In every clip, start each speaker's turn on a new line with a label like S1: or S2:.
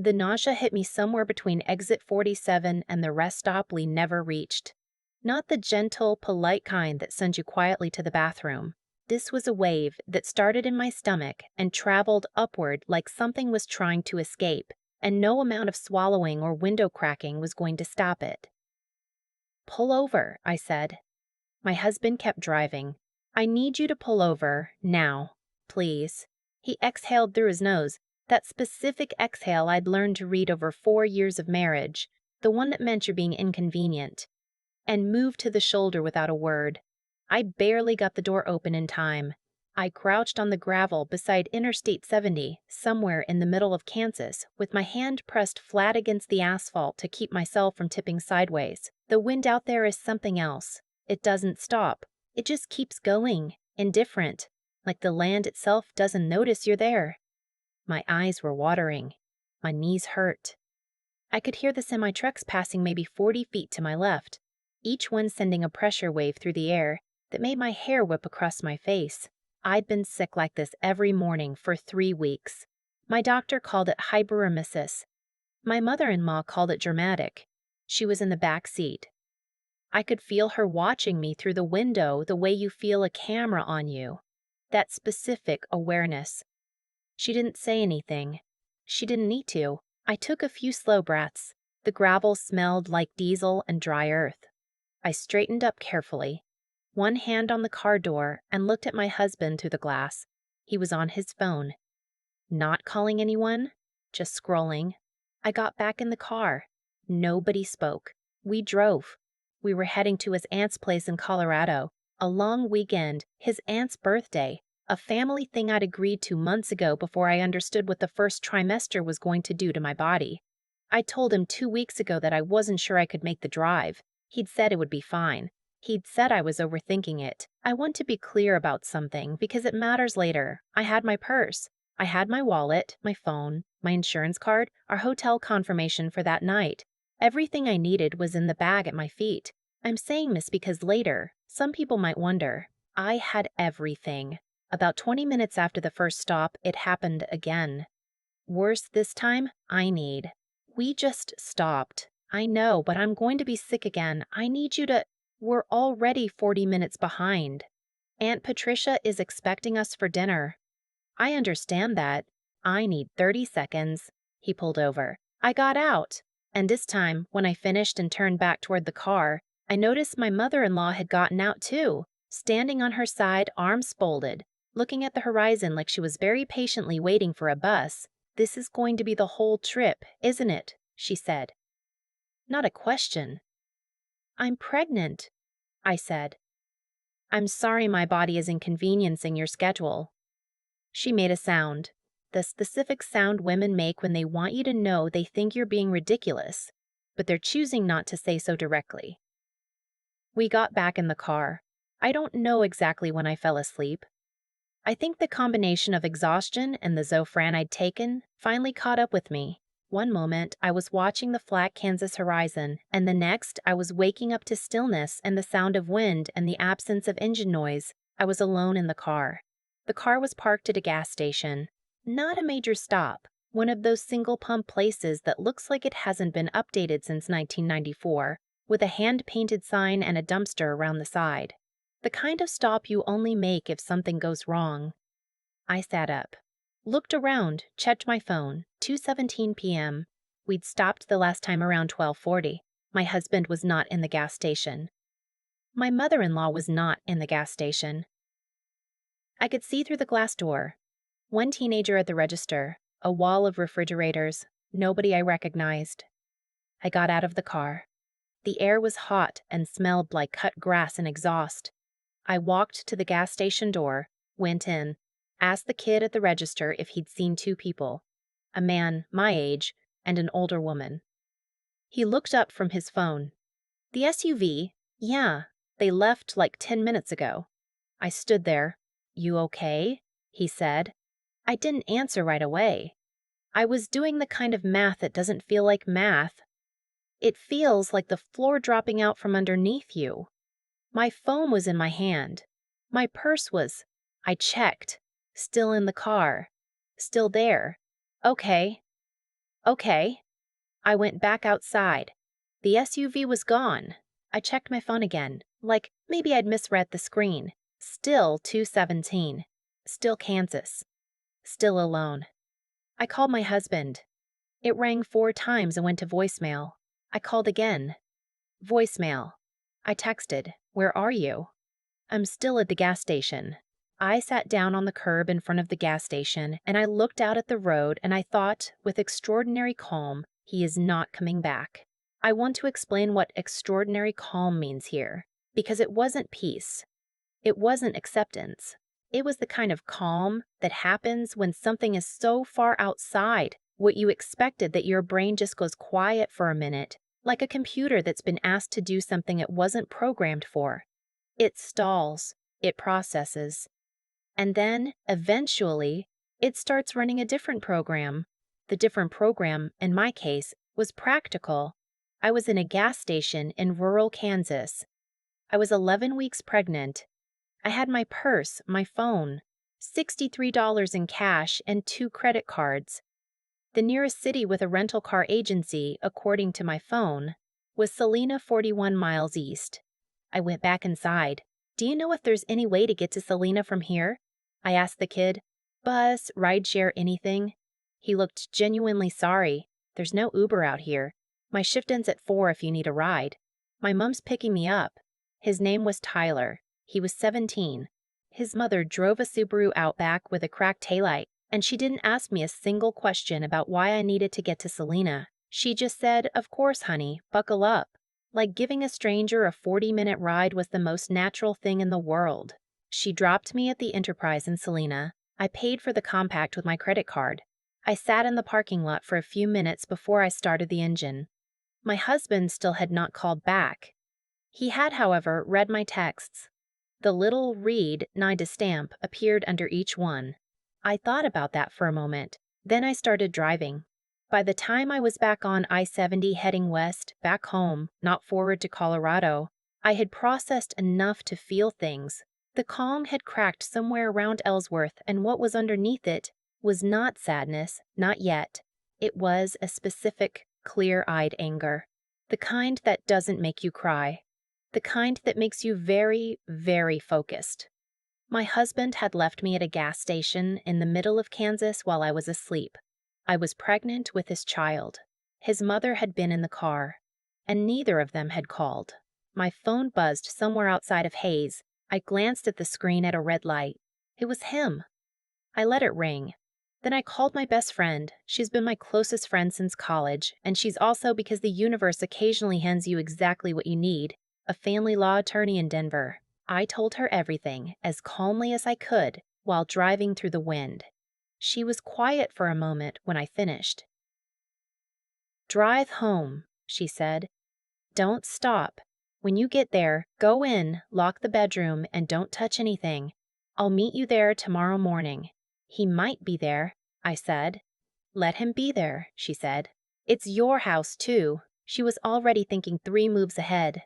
S1: The nausea hit me somewhere between exit 47 and the rest stop we never reached. Not the gentle, polite kind that sends you quietly to the bathroom. This was a wave that started in my stomach and traveled upward like something was trying to escape, and no amount of swallowing or window cracking was going to stop it. "Pull over," I said. My husband kept driving. "I need you to pull over, now, please." He exhaled through his nose, that specific exhale I'd learned to read over 4 years of marriage, the one that meant you're being inconvenient, and moved to the shoulder without a word. I barely got the door open in time. I crouched on the gravel beside Interstate 70, somewhere in the middle of Kansas, with my hand pressed flat against the asphalt to keep myself from tipping sideways. The wind out there is something else. It doesn't stop. It just keeps going, indifferent, like the land itself doesn't notice you're there. My eyes were watering. My knees hurt. I could hear the semi-trucks passing maybe 40 feet to my left, each one sending a pressure wave through the air that made my hair whip across my face. I'd been sick like this every morning for 3 weeks. My doctor called it hyperemesis. My mother-in-law called it dramatic. She was in the back seat. I could feel her watching me through the window the way you feel a camera on you. That specific awareness. She didn't say anything. She didn't need to. I took a few slow breaths. The gravel smelled like diesel and dry earth. I straightened up carefully, one hand on the car door, and looked at my husband through the glass. He was on his phone. Not calling anyone, just scrolling. I got back in the car. Nobody spoke. We drove. We were heading to his aunt's place in Colorado. A long weekend, his aunt's birthday, a family thing I'd agreed to months ago before I understood what the first trimester was going to do to my body. I told him 2 weeks ago that I wasn't sure I could make the drive. He'd said it would be fine. He'd said I was overthinking it. I want to be clear about something because it matters later. I had my purse. I had my wallet, my phone, my insurance card, our hotel confirmation for that night. Everything I needed was in the bag at my feet. I'm saying this because later, some people might wonder. I had everything. About 20 minutes after the first stop, it happened again. Worse this time, I need. We just stopped. I know, but I'm going to be sick again. I need you to. We're already 40 minutes behind. Aunt Patricia is expecting us for dinner. I understand that. I need 30 seconds. He pulled over. I got out. And this time, when I finished and turned back toward the car, I noticed my mother-in-law had gotten out too, standing on her side, arms folded, looking at the horizon like she was very patiently waiting for a bus. "This is going to be the whole trip, isn't it?" she said. Not a question. "I'm pregnant," I said. "I'm sorry my body is inconveniencing your schedule." She made a sound, the specific sound women make when they want you to know they think you're being ridiculous, but they're choosing not to say so directly. We got back in the car. I don't know exactly when I fell asleep. I think the combination of exhaustion and the Zofran I'd taken finally caught up with me. One moment, I was watching the flat Kansas horizon, and the next, I was waking up to stillness and the sound of wind and the absence of engine noise. I was alone in the car. The car was parked at a gas station. Not a major stop, one of those single-pump places that looks like it hasn't been updated since 1994, with a hand-painted sign and a dumpster around the side. The kind of stop you only make if something goes wrong. I sat up. Looked around, checked my phone, 2:17 p.m. We'd stopped the last time around 12:40. My husband was not in the gas station. My mother-in-law was not in the gas station. I could see through the glass door. One teenager at the register, a wall of refrigerators, nobody I recognized. I got out of the car. The air was hot and smelled like cut grass and exhaust. I walked to the gas station door, went in, asked the kid at the register if he'd seen 2 people, a man my age and an older woman. He looked up from his phone. "The SUV? Yeah, they left like 10 minutes ago." I stood there. "You okay?" he said. I didn't answer right away. I was doing the kind of math that doesn't feel like math. It feels like the floor dropping out from underneath you. My phone was in my hand. My purse was, I checked, still in the car. Still there. Okay. Okay. I went back outside. The SUV was gone. I checked my phone again, like maybe I'd misread the screen. Still 217. Still Kansas. Still alone. I called my husband. It rang 4 times and went to voicemail. I called again. Voicemail. I texted, "Where are you?" "I'm still at the gas station." I sat down on the curb in front of the gas station and I looked out at the road and I thought, with extraordinary calm, he is not coming back. I want to explain what extraordinary calm means here, because it wasn't peace. It wasn't acceptance. It was the kind of calm that happens when something is so far outside what you expected that your brain just goes quiet for a minute, like a computer that's been asked to do something it wasn't programmed for. It stalls, it processes, and then, eventually, it starts running a different program. The different program, in my case, was practical. I was in a gas station in rural Kansas. I was 11 weeks pregnant. I had my purse, my phone, $63 in cash, and 2 credit cards. The nearest city with a rental car agency, according to my phone, was Salina, 41 miles east. I went back inside. "Do you know if there's any way to get to Salina from here?" I asked the kid. "Bus, rideshare, anything?" He looked genuinely sorry. "There's no Uber out here. My shift ends at 4 if you need a ride. My mom's picking me up." His name was Tyler. He was 17. His mother drove a Subaru Outback with a cracked taillight, and she didn't ask me a single question about why I needed to get to Salina. She just said, "Of course, honey, buckle up." Like giving a stranger a 40-minute ride was the most natural thing in the world. She dropped me at the Enterprise in Salina. I paid for the compact with my credit card. I sat in the parking lot for a few minutes before I started the engine. My husband still had not called back. He had, however, read my texts. The little "read" NIDA stamp appeared under each one. I thought about that for a moment. Then I started driving. By the time I was back on I-70 heading west, back home, not forward to Colorado, I had processed enough to feel things. The calm had cracked somewhere around Ellsworth, and what was underneath it was not sadness, not yet. It was a specific, clear-eyed anger. The kind that doesn't make you cry. The kind that makes you very, very focused. My husband had left me at a gas station in the middle of Kansas while I was asleep. I was pregnant with his child. His mother had been in the car, and neither of them had called. My phone buzzed somewhere outside of Hayes. I glanced at the screen at a red light. It was him. I let it ring. Then I called my best friend. She's been my closest friend since college, and she's also, because the universe occasionally hands you exactly what you need, a family law attorney in Denver. I told her everything, as calmly as I could, while driving through the wind. She was quiet for a moment when I finished. "Drive home," she said. "Don't stop. When you get there, go in, lock the bedroom, and don't touch anything. I'll meet you there tomorrow morning." "He might be there," I said. "Let him be there," she said. "It's your house, too." She was already thinking 3 moves ahead.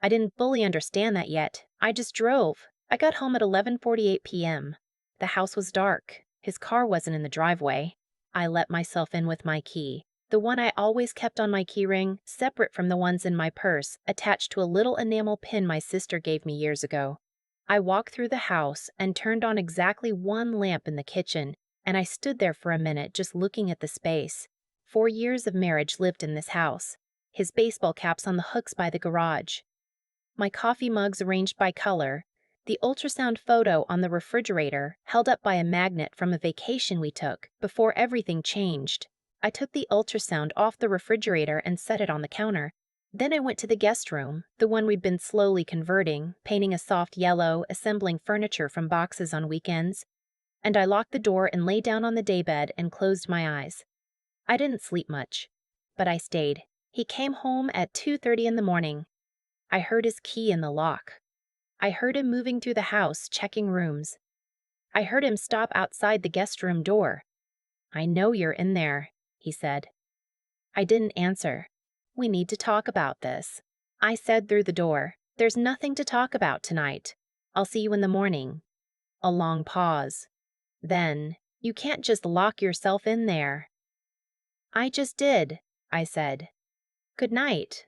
S1: I didn't fully understand that yet. I just drove. I got home at 11:48 p.m. The house was dark. His car wasn't in the driveway. I let myself in with my key, the one I always kept on my keyring, separate from the ones in my purse, attached to a little enamel pin my sister gave me years ago. I walked through the house and turned on exactly one lamp in the kitchen, and I stood there for a minute just looking at the space. 4 years of marriage lived in this house. His baseball caps on the hooks by the garage. My coffee mugs arranged by color. The ultrasound photo on the refrigerator, held up by a magnet from a vacation we took before everything changed. I took the ultrasound off the refrigerator and set it on the counter. Then I went to the guest room, the one we'd been slowly converting, painting a soft yellow, assembling furniture from boxes on weekends. And I locked the door and lay down on the daybed and closed my eyes. I didn't sleep much, but I stayed. He came home at 2:30 in the morning. I heard his key in the lock. I heard him moving through the house, checking rooms. I heard him stop outside the guest room door. "I know you're in there," he said. I didn't answer. "We need to talk about this," I said through the door. "There's nothing to talk about tonight. I'll see you in the morning." A long pause. Then, "You can't just lock yourself in there." I just did, I said. Good night.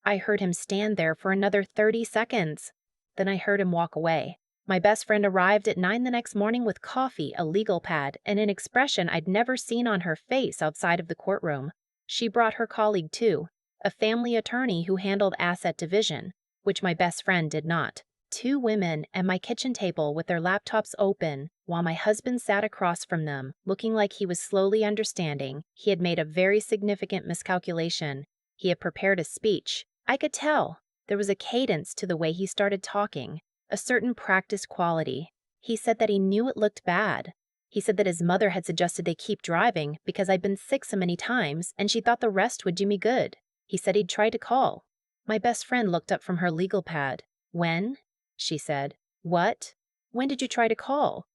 S1: I heard him stand there for another 30 seconds. Then I heard him walk away. My best friend arrived at 9 the next morning with coffee, a legal pad, and an expression I'd never seen on her face outside of the courtroom. She brought her colleague too, a family attorney who handled asset division, which my best friend did not. Two women at my kitchen table with their laptops open, while my husband sat across from them, looking like he was slowly understanding he had made a very significant miscalculation. He had prepared a speech. I could tell. There was a cadence to the way he started talking, a certain practiced quality. He said that he knew it looked bad. He said that his mother had suggested they keep driving because I'd been sick so many times and she thought the rest would do me good. He said he'd try to call. My best friend looked up from her legal pad. When? She said. What? When did you try to call?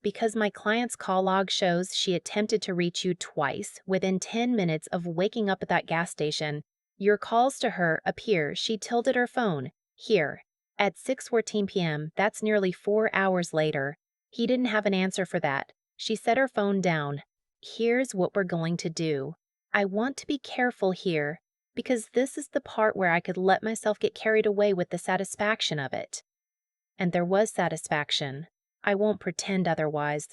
S1: Because my client's call log shows she attempted to reach you twice within 10 minutes of waking up at that gas station. Your calls to her appear she tilted her phone. Here. At 6:14 p.m., that's nearly 4 hours later. He didn't have an answer for that. She set her phone down. Here's what we're going to do. I want to be careful here, because this is the part where I could let myself get carried away with the satisfaction of it. And there was satisfaction. I won't pretend otherwise.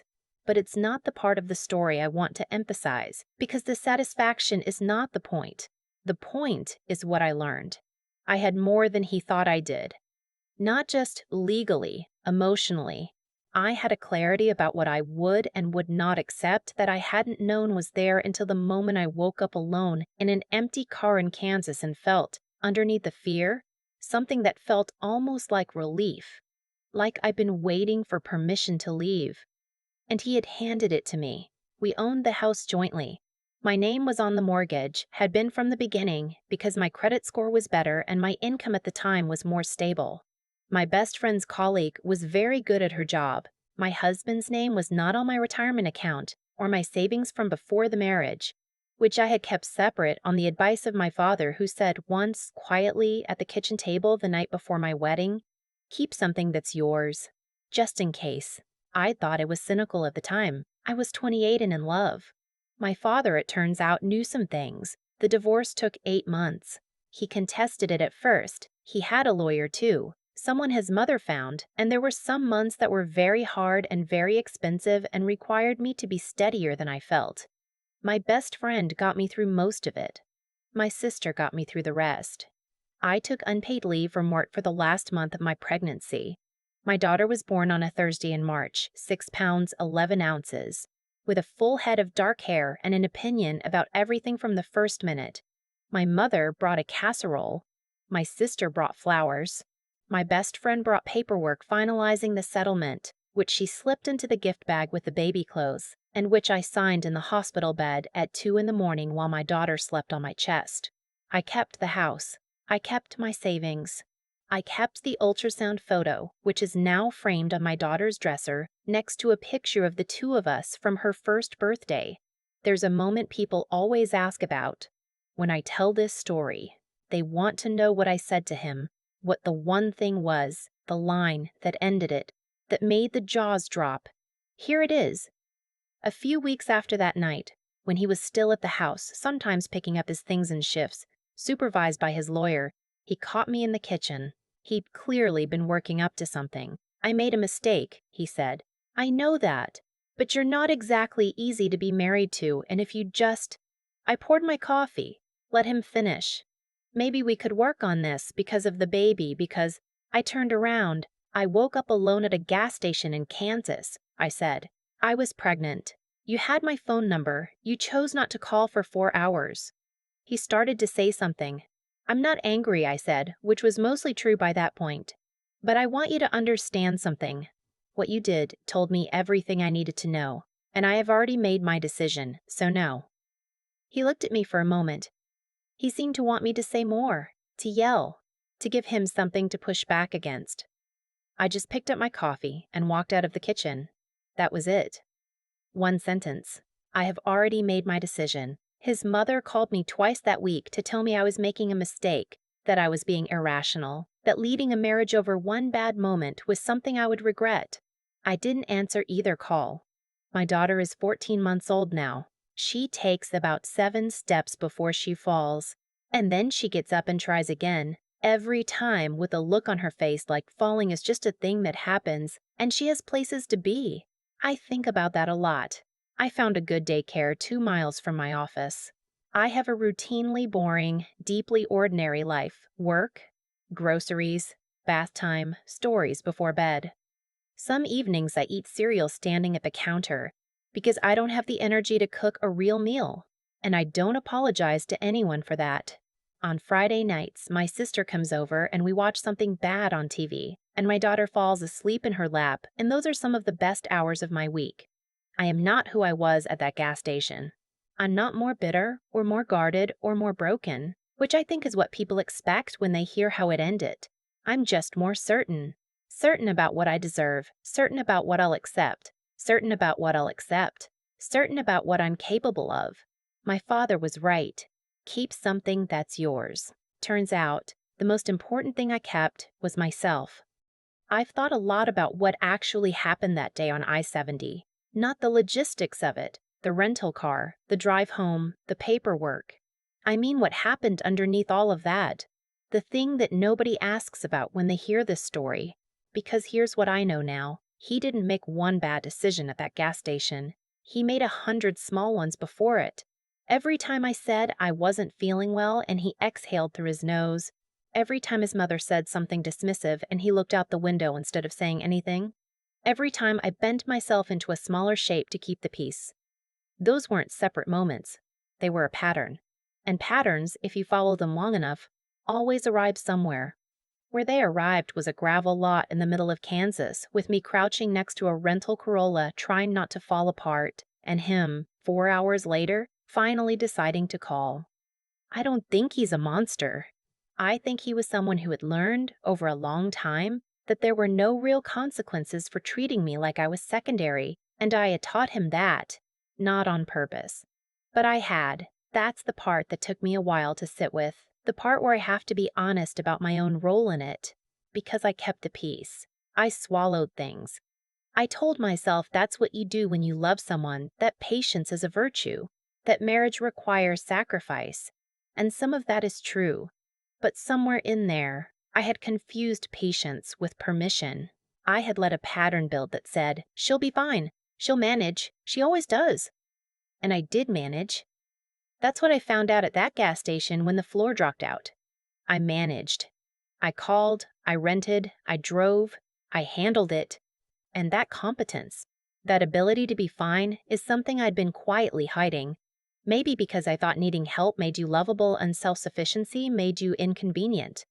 S1: But it's not the part of the story I want to emphasize, because the satisfaction is not the point. The point is what I learned. I had more than he thought I did. Not just legally, emotionally. I had a clarity about what I would and would not accept that I hadn't known was there until the moment I woke up alone in an empty car in Kansas and felt, underneath the fear, something that felt almost like relief. Like I'd been waiting for permission to leave. And he had handed it to me. We owned the house jointly. My name was on the mortgage, had been from the beginning, because my credit score was better and my income at the time was more stable. My best friend's colleague was very good at her job. My husband's name was not on my retirement account or my savings from before the marriage, which I had kept separate on the advice of my father, who said once, quietly, at the kitchen table the night before my wedding, "Keep something that's yours, just in case." I thought it was cynical at the time. I was 28 and in love. My father, it turns out, knew some things. The divorce took 8 months. He contested it at first. He had a lawyer, too. Someone his mother found, and there were some months that were very hard and very expensive and required me to be steadier than I felt. My best friend got me through most of it. My sister got me through the rest. I took unpaid leave from work for the last month of my pregnancy. My daughter was born on a Thursday in March, 6 pounds 11 ounces, with a full head of dark hair and an opinion about everything from the first minute. My mother brought a casserole. My sister brought flowers. My best friend brought paperwork finalizing the settlement, which she slipped into the gift bag with the baby clothes, and which I signed in the hospital bed at 2 in the morning while my daughter slept on my chest. I kept the house. I kept my savings. I kept the ultrasound photo, which is now framed on my daughter's dresser next to a picture of the two of us from her first birthday. There's a moment people always ask about. When I tell this story, they want to know what I said to him, what the one thing was, the line that ended it, that made the jaws drop. Here it is. A few weeks after that night, when he was still at the house, sometimes picking up his things in shifts, supervised by his lawyer, he caught me in the kitchen. He'd clearly been working up to something. "I made a mistake," he said. "I know that. But you're not exactly easy to be married to, and if you just—" I poured my coffee, let him finish. "Maybe we could work on this because of the baby, because—" I turned around. "I woke up alone at a gas station in Kansas," I said. "I was pregnant. You had my phone number. You chose not to call for 4 hours." He started to say something. "I'm not angry," I said, which was mostly true by that point. "But I want you to understand something. What you did told me everything I needed to know, and I have already made my decision, so no." He looked at me for a moment. He seemed to want me to say more, to yell, to give him something to push back against. I just picked up my coffee and walked out of the kitchen. That was it. One sentence. I have already made my decision. His mother called me twice that week to tell me I was making a mistake, that I was being irrational, that leading a marriage over one bad moment was something I would regret. I didn't answer either call. My daughter is 14 months old now. She takes about 7 steps before she falls, and then she gets up and tries again, every time with a look on her face like falling is just a thing that happens and she has places to be. I think about that a lot. I found a good daycare 2 miles from my office. I have a routinely boring, deeply ordinary life: work, groceries, bath time, stories before bed. Some evenings I eat cereal standing at the counter because I don't have the energy to cook a real meal, and I don't apologize to anyone for that. On Friday nights, my sister comes over and we watch something bad on TV, and my daughter falls asleep in her lap, and those are some of the best hours of my week. I am not who I was at that gas station. I'm not more bitter or more guarded or more broken, which I think is what people expect when they hear how it ended. I'm just more certain. Certain about what I deserve, certain about what I'll accept, certain about what I'll accept, certain about what I'm capable of. My father was right. Keep something that's yours. Turns out, the most important thing I kept was myself. I've thought a lot about what actually happened that day on I-70, not the logistics of it, the rental car, the drive home, the paperwork. I mean what happened underneath all of that, the thing that nobody asks about when they hear this story. Because here's what I know now. He didn't make one bad decision at that gas station. He made 100 small ones before it. Every time I said I wasn't feeling well and he exhaled through his nose, every time his mother said something dismissive and he looked out the window instead of saying anything, every time I bent myself into a smaller shape to keep the peace. Those weren't separate moments. They were a pattern. And patterns, if you follow them long enough, always arrive somewhere. Where they arrived was a gravel lot in the middle of Kansas, with me crouching next to a rental Corolla trying not to fall apart, and him, 4 hours later, finally deciding to call. I don't think he's a monster. I think he was someone who had learned, over a long time, that there were no real consequences for treating me like I was secondary, and I had taught him that, not on purpose. But I had. That's the part that took me a while to sit with, the part where I have to be honest about my own role in it. Because I kept the peace. I swallowed things. I told myself that's what you do when you love someone, that patience is a virtue, that marriage requires sacrifice. And some of that is true. But somewhere in there, I had confused patience with permission. I had let a pattern build that said, she'll be fine, she'll manage, she always does. And I did manage. That's what I found out at that gas station when the floor dropped out. I managed. I called, I rented, I drove, I handled it. And that competence, that ability to be fine, is something I'd been quietly hiding. Maybe because I thought needing help made you lovable and self-sufficiency made you inconvenient.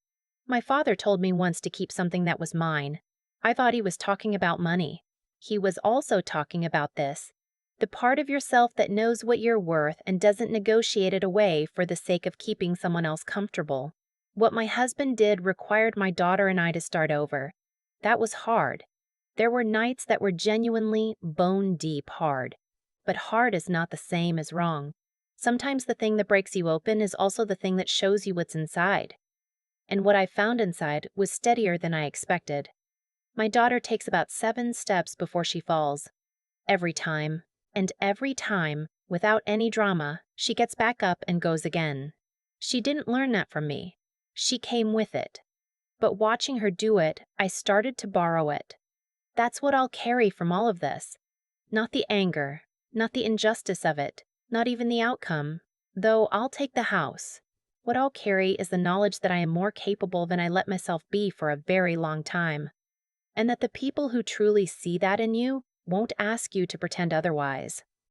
S1: My father told me once to keep something that was mine. I thought he was talking about money. He was also talking about this: the part of yourself that knows what you're worth and doesn't negotiate it away for the sake of keeping someone else comfortable. What my husband did required my daughter and I to start over. That was hard. There were nights that were genuinely bone-deep hard. But hard is not the same as wrong. Sometimes the thing that breaks you open is also the thing that shows you what's inside. And what I found inside was steadier than I expected. My daughter takes about 7 steps before she falls. Every time, and every time, without any drama, she gets back up and goes again. She didn't learn that from me. She came with it. But watching her do it, I started to borrow it. That's what I'll carry from all of this. Not the anger, not the injustice of it, not even the outcome, though I'll take the house. What I'll carry is the knowledge that I am more capable than I let myself be for a very long time, and that the people who truly see that in you won't ask you to pretend otherwise.